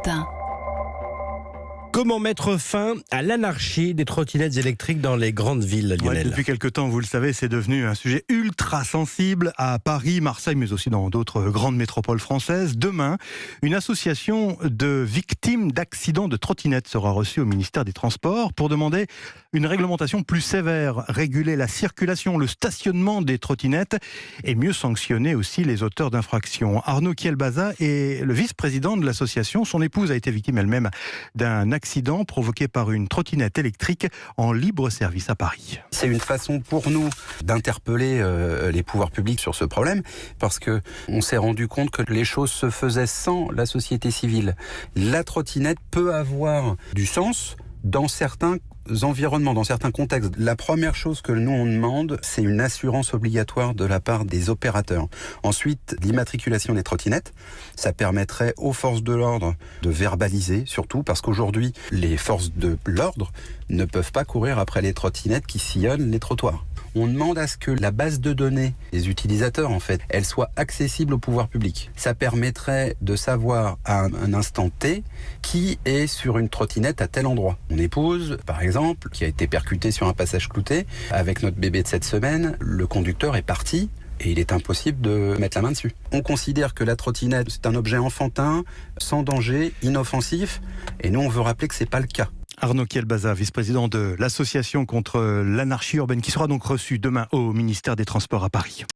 Matin. Comment mettre fin à l'anarchie des trottinettes électriques dans les grandes villes, Lionel? Depuis quelque temps, vous le savez, c'est devenu un sujet ultra sensible à Paris, Marseille, mais aussi dans d'autres grandes métropoles françaises. Demain, une association de victimes d'accidents de trottinettes sera reçue au ministère des Transports pour demander une réglementation plus sévère, réguler la circulation, le stationnement des trottinettes et mieux sanctionner aussi les auteurs d'infractions. Arnaud Kielbasa est le vice-président de l'association. Son épouse a été victime elle-même d'un accident provoqué par une trottinette électrique en libre service à Paris. C'est une façon pour nous d'interpeller les pouvoirs publics sur ce problème, parce que on s'est rendu compte que les choses se faisaient sans la société civile. La trottinette peut avoir du sens dans certains environnements, dans certains contextes. La première chose que nous on demande, c'est une assurance obligatoire de la part des opérateurs. Ensuite, l'immatriculation des trottinettes, ça permettrait aux forces de l'ordre de verbaliser, surtout parce qu'aujourd'hui, les forces de l'ordre ne peuvent pas courir après les trottinettes qui sillonnent les trottoirs. On demande à ce que la base de données des utilisateurs, en fait, elle soit accessible au pouvoir public. Ça permettrait de savoir à un instant T qui est sur une trottinette à tel endroit. Mon épouse, par exemple, qui a été percutée sur un passage clouté, avec notre bébé de 7 semaines, le conducteur est parti et il est impossible de mettre la main dessus. On considère que la trottinette, c'est un objet enfantin, sans danger, inoffensif, et nous, on veut rappeler que c'est pas le cas. Arnaud Kielbasa, vice-président de l'association contre l'anarchie urbaine, qui sera donc reçu demain au ministère des Transports à Paris.